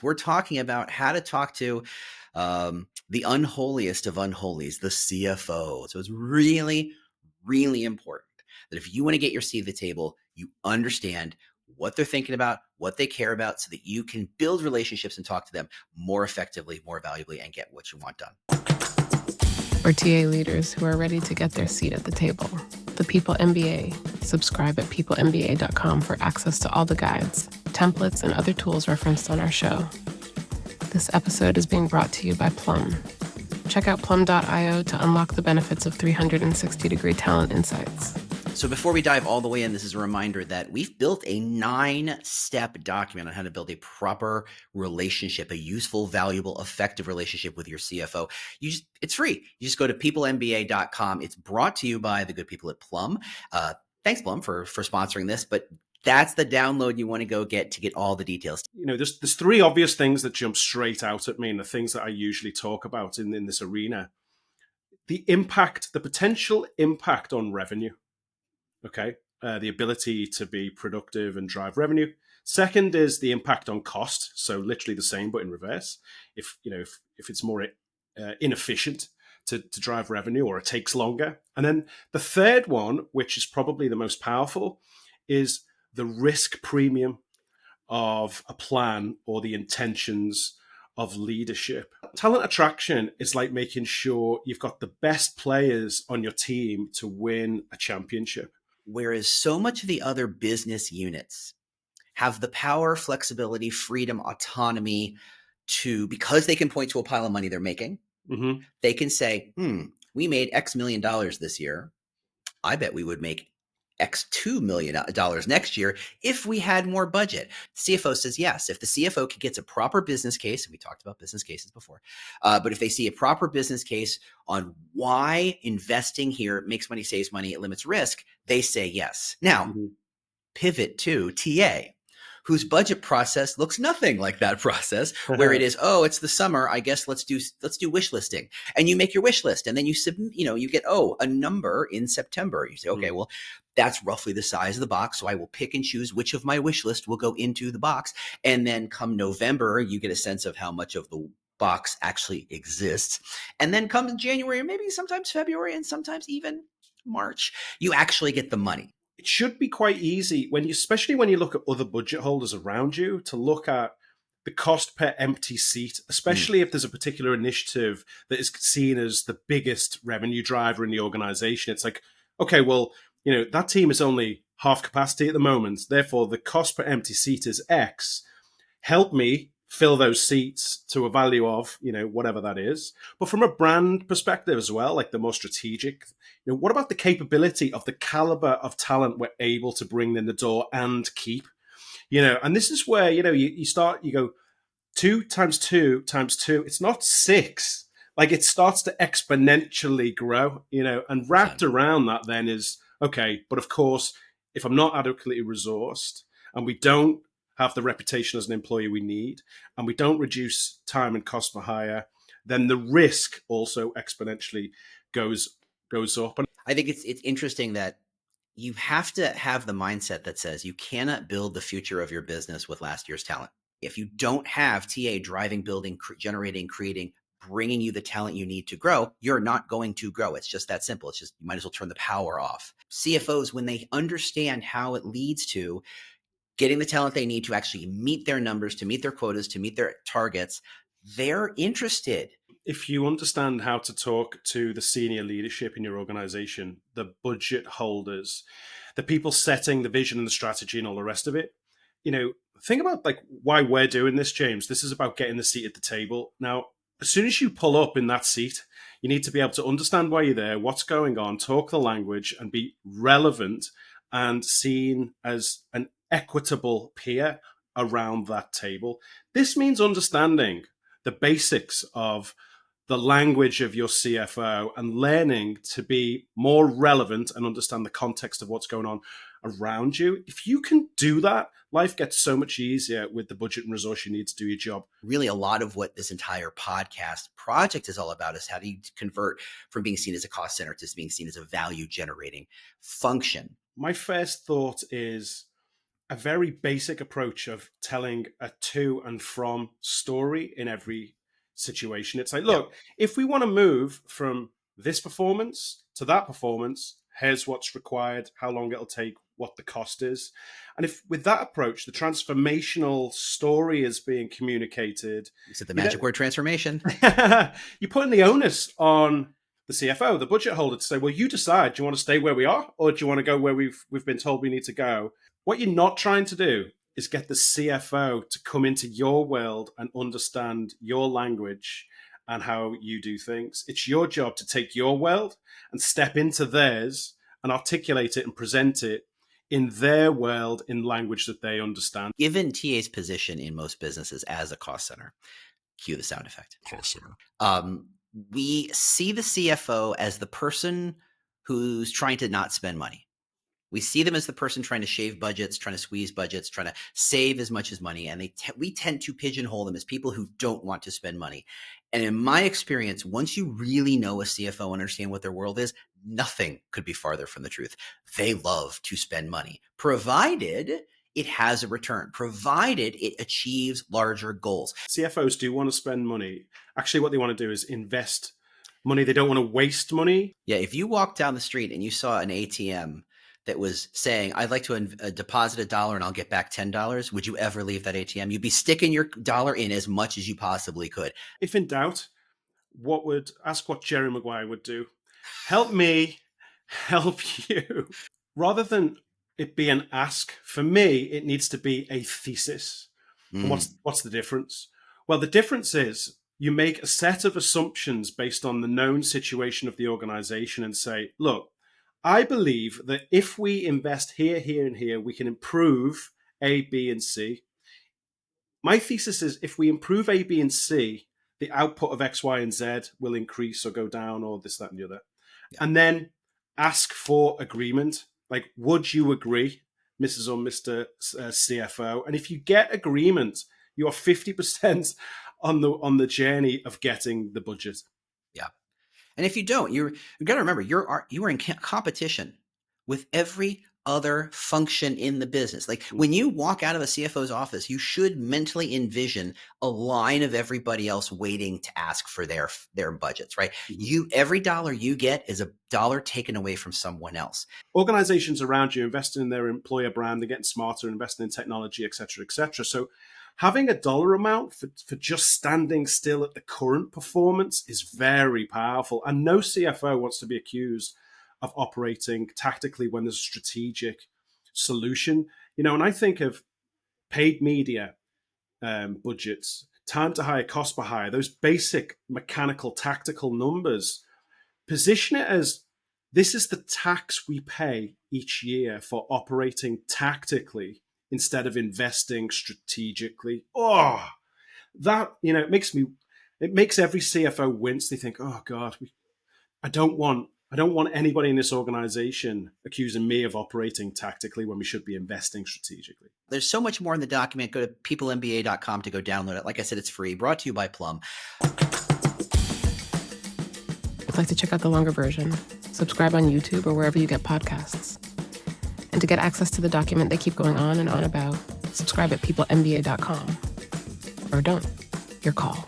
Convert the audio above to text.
We're talking about how to talk to the unholiest of unholies, the CFO. So it's really, really important that if you want to get your seat at the table, you understand what they're thinking about, what they care about, so that you can build relationships and talk to them more effectively, more valuably, and get what you want done. Or TA leaders who are ready to get their seat at the table. The People MBA. Subscribe at peoplemba.com for access to all the guides, templates, and other tools referenced on our show. This episode is being brought to you by Plum. Check out plum.io to unlock the benefits of 360-degree talent insights. So before we dive all the way in, this is a reminder that we've built a 9-step document on how to build a proper relationship, a useful, valuable, effective relationship with your CFO. It's free. You just go to peoplemba.com. It's brought to you by the good people at Plum. Thanks, Plum, for sponsoring this, but that's the download you want to go get to get all the details. There's three obvious things that jump straight out at me, and the things that I usually talk about in this arena. The potential impact on revenue. Okay, the ability to be productive and drive revenue. Second is the impact on cost. So literally the same, but in reverse. If it's more inefficient to drive revenue, or it takes longer. And then the third one, which is probably the most powerful, is the risk premium of a plan or the intentions of leadership. Talent attraction is like making sure you've got the best players on your team to win a championship. Whereas so much of the other business units have the power, flexibility, freedom, autonomy because they can point to a pile of money they're making. Mm-hmm. They can say, we made X million dollars this year. I bet we would make X $2 million next year if we had more budget. CFO says yes. If the CFO gets a proper business case, and we talked about business cases before, but if they see a proper business case on why investing here makes money, saves money, it limits risk, they say yes. Now, pivot to TA, whose budget process looks nothing like that process, where it is, it's the summer, I guess let's do wish listing. And you make your wish list, and then you submit, you get, a number in September. You say, okay, well, that's roughly the size of the box. So I will pick and choose which of my wish list will go into the box. And then come November, you get a sense of how much of the box actually exists. And then come January, maybe sometimes February, and sometimes even March, you actually get the money. It should be quite easy, especially when you look at other budget holders around you, to look at the cost per empty seat, especially if there's a particular initiative that is seen as the biggest revenue driver in the organization. It's like, okay, well, that team is only half capacity at the moment. Therefore, the cost per empty seat is X. Help me fill those seats to a value of, whatever that is. But from a brand perspective as well, like the more strategic, what about the capability of the caliber of talent we're able to bring in the door and keep? And this is where, you go 2 times 2 times 2. It's not 6. Like, it starts to exponentially grow, and wrapped around that then is, okay, but of course, if I'm not adequately resourced and we don't have the reputation as an employee we need, and we don't reduce time and cost per hire, then the risk also exponentially goes up. And I think it's interesting that you have to have the mindset that says you cannot build the future of your business with last year's talent. If you don't have TA driving, building, generating, creating, bringing you the talent you need to grow, you're not going to grow. It's just that simple. It's just, you might as well turn the power off. CFOs, when they understand how it leads to getting the talent they need to actually meet their numbers, to meet their quotas, to meet their targets, they're interested. If you understand how to talk to the senior leadership in your organization, the budget holders, the people setting the vision and the strategy and all the rest of it, think about like why we're doing this, James. This is about getting the seat at the table. Now, as soon as you pull up in that seat, you need to be able to understand why you're there, what's going on, talk the language, and be relevant and seen as an equitable peer around that table. This means understanding the basics of the language of your CFO and learning to be more relevant and understand the context of what's going on around you. If you can do that, life gets so much easier with the budget and resource you need to do your job. Really, a lot of what this entire podcast project is all about is how do you convert from being seen as a cost center to being seen as a value generating function. My first thought is, a very basic approach of telling a to and from story in every situation. It's like, look, if we want to move from this performance to that performance, here's what's required, how long it'll take, what the cost is. And if with that approach, the transformational story is being communicated. You said the magic word transformation. You're putting the onus on the CFO, the budget holder, to say, well, you decide, do you want to stay where we are or do you want to go where we've been told we need to go? What you're not trying to do is get the CFO to come into your world and understand your language and how you do things. It's your job to take your world and step into theirs and articulate it and present it in their world in language that they understand. Given TA's position in most businesses as a cost center, cue the sound effect. Cost center. We see the CFO as the person who's trying to not spend money. We see them as the person trying to shave budgets, trying to squeeze budgets, trying to save as much as money. And we tend to pigeonhole them as people who don't want to spend money. And in my experience, once you really know a CFO and understand what their world is, nothing could be farther from the truth. They love to spend money, provided it has a return, provided it achieves larger goals. CFOs do want to spend money. Actually, what they want to do is invest money. They don't want to waste money. Yeah, if you walk down the street and you saw an ATM that was saying, I'd like to deposit $1 and I'll get back $10, would you ever leave that ATM? You'd be sticking your dollar in as much as you possibly could. If in doubt, ask what Jerry Maguire would do. Help me, help you. Rather than it be an ask, for me, it needs to be a thesis. And what's the difference? Well, the difference is you make a set of assumptions based on the known situation of the organization and say, look, I believe that if we invest here, here, and here, we can improve A, B, and C. My thesis is if we improve A, B, and C, the output of X, Y, and Z will increase or go down or this, that, and the other. Yeah. And then ask for agreement. Like, would you agree, Mrs. or Mr. CFO? And if you get agreement, you are 50% on the journey of getting the budget. Yeah. And if you don't, you've got to remember, you are in competition with every other function in the business. Like when you walk out of a CFO's office, you should mentally envision a line of everybody else waiting to ask for their budgets, right? Every dollar you get is a dollar taken away from someone else. Organizations around you investing in their employer brand, they're getting smarter, investing in technology, et cetera, et cetera. So having a dollar amount for just standing still at the current performance is very powerful. And no CFO wants to be accused of operating tactically when there's a strategic solution. You know, and I think of paid media budgets, time to hire, cost per hire, those basic mechanical, tactical numbers. Position it as this is the tax we pay each year for operating tactically instead of investing strategically. Oh, that, you know, it makes every CFO wince. They think, oh God, I don't want anybody in this organization accusing me of operating tactically when we should be investing strategically. There's so much more in the document. Go to peoplemba.com to go download it. Like I said, it's free. Brought to you by Plum. If you'd like to check out the longer version, subscribe on YouTube or wherever you get podcasts. And to get access to the document they keep going on and on about, subscribe at peoplemba.com. Or don't. Your call.